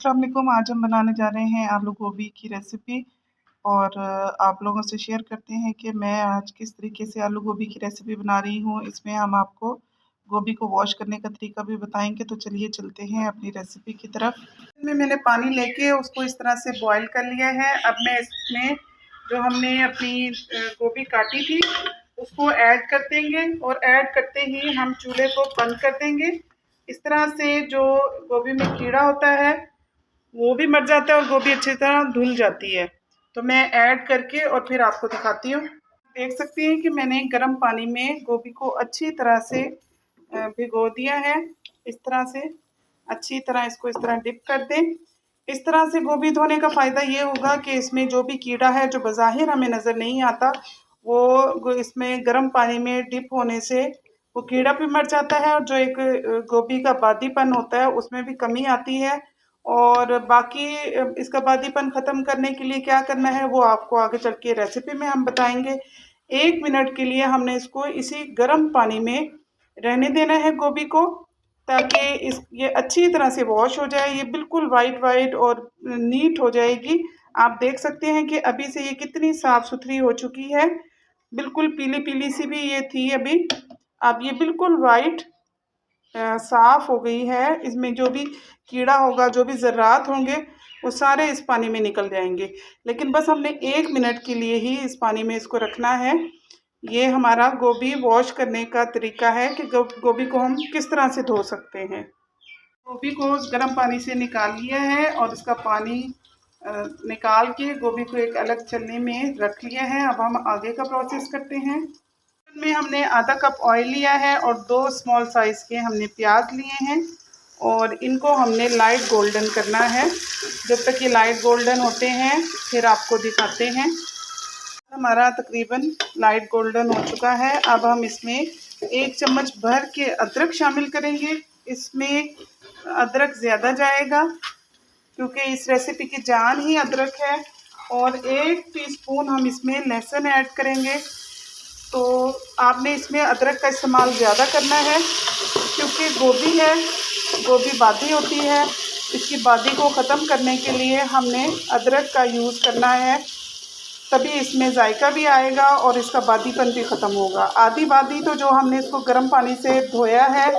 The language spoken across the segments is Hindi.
अस्सलाम वालेकुम। आज हम बनाने जा रहे हैं आलू गोभी की रेसिपी और आप लोगों से शेयर करते हैं कि मैं आज किस तरीके से आलू गोभी की रेसिपी बना रही हूँ। इसमें हम आपको गोभी को वॉश करने का तरीका भी बताएंगे। तो चलिए चलते हैं अपनी रेसिपी की तरफ। इसमें मैंने पानी लेके उसको इस तरह से बॉईल कर लिया है। अब मैं इसमें जो हमने अपनी गोभी काटी थी उसको ऐड कर देंगे और ऐड करते ही हम चूल्हे को बंद कर देंगे। इस तरह से जो गोभी में कीड़ा होता है वो भी मर जाता है और गोभी अच्छी तरह धुल जाती है। तो मैं ऐड करके और फिर आपको दिखाती हूँ। देख सकती हैं कि मैंने गर्म पानी में गोभी को अच्छी तरह से भिगो दिया है। इस तरह से अच्छी तरह इसको इस तरह डिप कर दें। इस तरह से गोभी धोने का फ़ायदा ये होगा कि इसमें जो भी कीड़ा है जो बज़ाहिर हमें नज़र नहीं आता वो इसमें गर्म पानी में डिप होने से वो कीड़ा भी मर जाता है और जो एक गोभी का बादीपन होता है उसमें भी कमी आती है। और बाकी इसका बादीपन ख़त्म करने के लिए क्या करना है वो आपको आगे चल के रेसिपी में हम बताएंगे। 1 मिनट के लिए हमने इसको इसी गर्म पानी में रहने देना है गोभी को, ताकि ये अच्छी तरह से वॉश हो जाए। ये बिल्कुल वाइट और नीट हो जाएगी। आप देख सकते हैं कि अभी से ये कितनी साफ़ सुथरी हो चुकी है। बिल्कुल पीली सी भी ये थी अभी। अब ये बिल्कुल वाइट साफ़ हो गई है। इसमें जो भी कीड़ा होगा, जो भी ज़र्रात होंगे वो सारे इस पानी में निकल जाएंगे। लेकिन बस हमने 1 मिनट के लिए ही इस पानी में इसको रखना है। ये हमारा गोभी वॉश करने का तरीका है कि गोभी को हम किस तरह से धो सकते हैं। गोभी को उस गर्म पानी से निकाल लिया है और इसका पानी निकाल के गोभी को एक अलग छलनी में रख लिया है। अब हम आगे का प्रोसेस करते हैं। में हमने आधा कप ऑयल लिया है और 2 स्मॉल साइज़ के हमने प्याज लिए हैं और इनको हमने लाइट गोल्डन करना है। जब तक ये लाइट गोल्डन होते हैं फिर आपको दिखाते हैं। हमारा तकरीबन लाइट गोल्डन हो चुका है। अब हम इसमें 1 चम्मच भर के अदरक शामिल करेंगे। इसमें अदरक ज़्यादा जाएगा क्योंकि इस रेसिपी की जान ही अदरक है। और 1 टीस्पून हम इसमें लहसुन ऐड करेंगे। तो आपने इसमें अदरक का इस्तेमाल ज़्यादा करना है क्योंकि गोभी है, गोभी बादी होती है। इसकी बादी को ख़त्म करने के लिए हमने अदरक का यूज़ करना है, तभी इसमें जायका भी आएगा और इसका बादीपन भी ख़त्म होगा। आधी बादी तो जो हमने इसको गर्म पानी से धोया है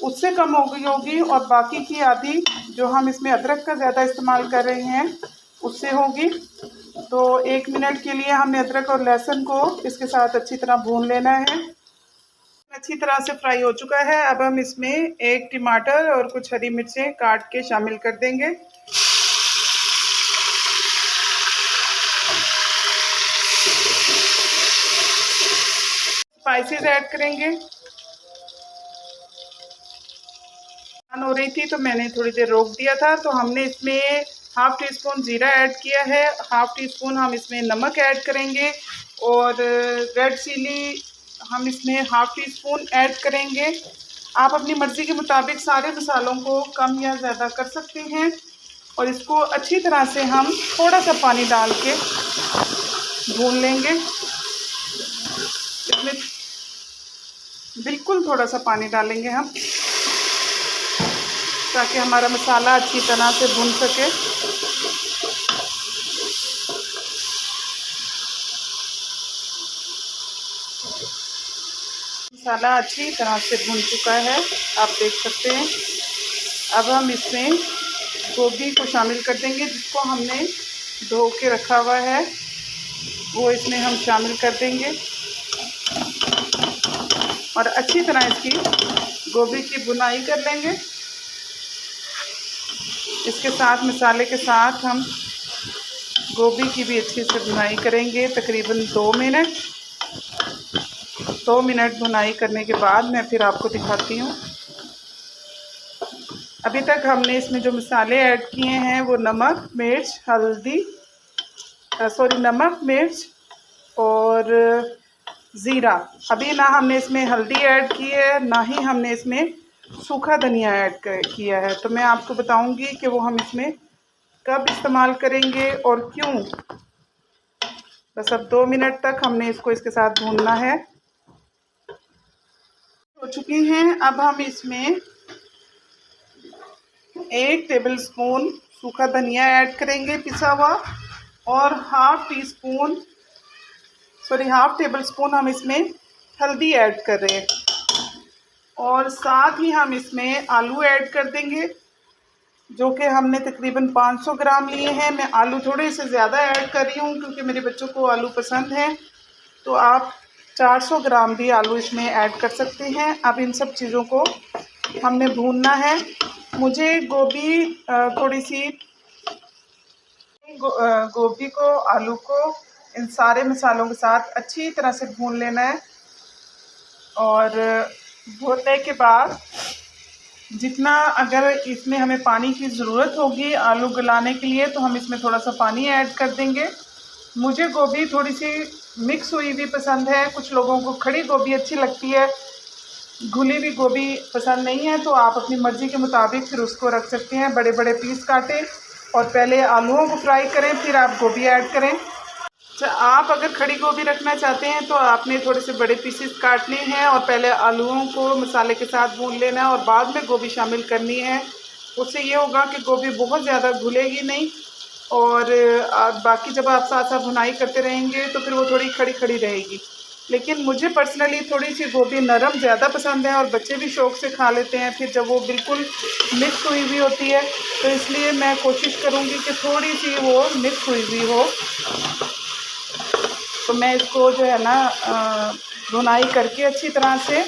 उससे कम हो गई होगी और बाकी की आधी जो हम इसमें अदरक का ज़्यादा इस्तेमाल कर रहे हैं उससे होगी। तो 1 मिनट के लिए हमने अदरक और लहसुन को इसके साथ अच्छी तरह भून लेना है। अच्छी तरह से फ्राई हो चुका है। अब हम इसमें 1 टमाटर और कुछ हरी मिर्चें काट के शामिल कर देंगे। स्पाइसेस ऐड करेंगे। हो रही थी तो मैंने थोड़ी देर रोक दिया था। तो हमने इसमें 1/2 टीस्पून ज़ीरा ऐड किया है, 1/2 टीस्पून हम इसमें नमक ऐड करेंगे और रेड चिली हम इसमें 1/2 टीस्पून ऐड करेंगे। आप अपनी मर्ज़ी के मुताबिक सारे मसालों को कम या ज़्यादा कर सकते हैं। और इसको अच्छी तरह से हम थोड़ा सा पानी डाल के भून लेंगे। इसमें बिल्कुल थोड़ा सा पानी डालेंगे हम ताकि हमारा मसाला अच्छी तरह से भुन सके। मसाला अच्छी तरह से भुन चुका है, आप देख सकते हैं। अब हम इसमें गोभी को शामिल कर देंगे जिसको हमने धो के रखा हुआ है, वो इसमें हम शामिल कर देंगे और अच्छी तरह इसकी गोभी की भुनाई कर लेंगे। इसके साथ मसाले के साथ हम गोभी की भी अच्छी से भुनाई करेंगे तकरीबन 2 मिनट। 2 मिनट भुनाई करने के बाद मैं फिर आपको दिखाती हूँ। अभी तक हमने इसमें जो मसाले ऐड किए हैं वो नमक, मिर्च, नमक, मिर्च और ज़ीरा। अभी ना हमने इसमें हल्दी ऐड की है, ना ही हमने इसमें सूखा धनिया ऐड किया है। तो मैं आपको बताऊंगी कि वो हम इसमें कब इस्तेमाल करेंगे और क्यों। बस अब 2 मिनट तक हमने इसको इसके साथ भूनना है। हो चुकी हैं। अब हम इसमें 1 टेबलस्पून सूखा धनिया ऐड करेंगे पिसा हुआ, और हाफ टेबल स्पून हम इसमें हल्दी ऐड कर रहे हैं, और साथ ही हम इसमें आलू ऐड कर देंगे, जो कि हमने तकरीबन 500 ग्राम लिए हैं। मैं आलू थोड़े से ज़्यादा ऐड कर रही हूँ क्योंकि मेरे बच्चों को आलू पसंद है, तो आप 400 ग्राम भी आलू इसमें ऐड कर सकते हैं। अब इन सब चीज़ों को हमने भूनना है। मुझे गोभी थोड़ी सी गोभी को, आलू को इन सारे मसालों के साथ अच्छी तरह से भून लेना है, और भूनने के बाद जितना, अगर इसमें हमें पानी की ज़रूरत होगी आलू गलाने के लिए, तो हम इसमें थोड़ा सा पानी ऐड कर देंगे। मुझे गोभी थोड़ी सी मिक्स हुई भी पसंद है, कुछ लोगों को खड़ी गोभी अच्छी लगती है, घुली हुई गोभी पसंद नहीं है, तो आप अपनी मर्ज़ी के मुताबिक फिर उसको रख सकते हैं। बड़े बड़े पीस काटें और पहले आलूओं को फ्राई करें, फिर आप गोभी ऐड करें। आप अगर खड़ी गोभी रखना चाहते हैं तो आपने थोड़े से बड़े पीसेस काटने हैं और पहले आलूओं को मसाले के साथ भून लेना है और बाद में गोभी शामिल करनी है। उससे ये होगा कि गोभी बहुत ज़्यादा घुलेगी नहीं, और बाकी जब आप साथ साथ भुनाई करते रहेंगे तो फिर वो थोड़ी खड़ी खड़ी रहेगी। लेकिन मुझे पर्सनली थोड़ी सी गोभी नरम ज़्यादा पसंद है, और बच्चे भी शौक़ से खा लेते हैं फिर जब वो बिल्कुल मिक्स हुई हुई होती है, तो इसलिए मैं कोशिश करूँगी कि थोड़ी सी वो मिक्स हुई हुई हो। तो मैं इसको जो है ना भुनाई करके अच्छी तरह से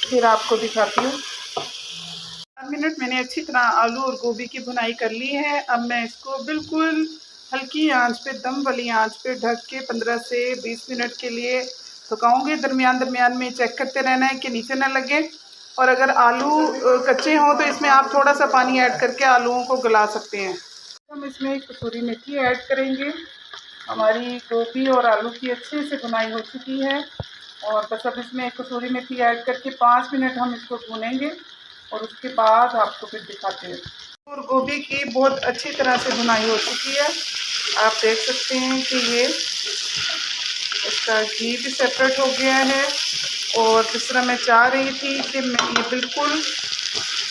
फिर आपको दिखाती हूँ। 4 मिनट मैंने अच्छी तरह आलू और गोभी की भुनाई कर ली है। अब मैं इसको बिल्कुल हल्की आंच पे, दम वाली आंच पे ढक के 15 से 20 मिनट के लिए पकाऊंगी। दरमियान में चेक करते रहना है कि नीचे ना लगे, और अगर आलू कच्चे हों तो इसमें आप थोड़ा सा पानी ऐड करके आलूओं को गला सकते हैं। हम इसमें कसूरी मेथी ऐड करेंगे। हमारी गोभी और आलू की अच्छे से भुनाई हो चुकी है, और बस अब इसमें कसूरी मेथी ऐड करके 5 मिनट हम इसको भूनेंगे, और उसके बाद आपको फिर दिखाते हैं। और गोभी की बहुत अच्छी तरह से भुनाई हो चुकी है। आप देख सकते हैं कि ये इसका घी भी सेपरेट हो गया है, और जिस तरह मैं चाह रही थी कि ये बिल्कुल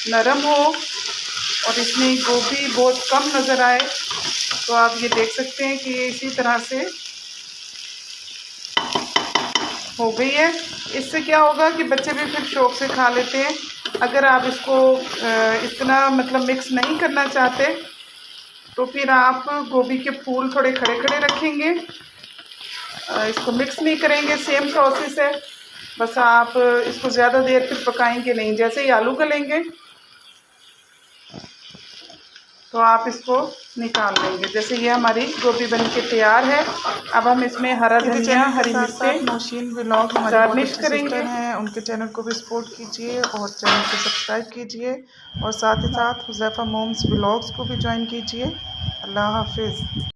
नरम हो और इसमें गोभी बहुत कम नज़र आए, तो आप ये देख सकते हैं कि ये इसी तरह से हो गई है। इससे क्या होगा कि बच्चे भी फिर शौक़ से खा लेते हैं। अगर आप इसको इतना मतलब मिक्स नहीं करना चाहते तो फिर आप गोभी के फूल थोड़े खड़े खड़े रखेंगे, इसको मिक्स नहीं करेंगे। सेम प्रोसेस है, बस आप इसको ज़्यादा देर फिर पकाएंगे नहीं। जैसे ही आलू गलेंगे तो आप इसको निकाल लेंगे। जैसे ये हमारी गोभी बन के तैयार है। अब हम इसमें हरा धनिया, हरी मिर्चें, नौशीन व्लॉग गार्निश करेंगे हैं। उनके चैनल को भी सपोर्ट कीजिए और चैनल को सब्सक्राइब कीजिए, और साथ ही साथ हुज़ैफा मोम्स व्लॉग्स को भी ज्वाइन कीजिए। अल्लाह हाफिज़।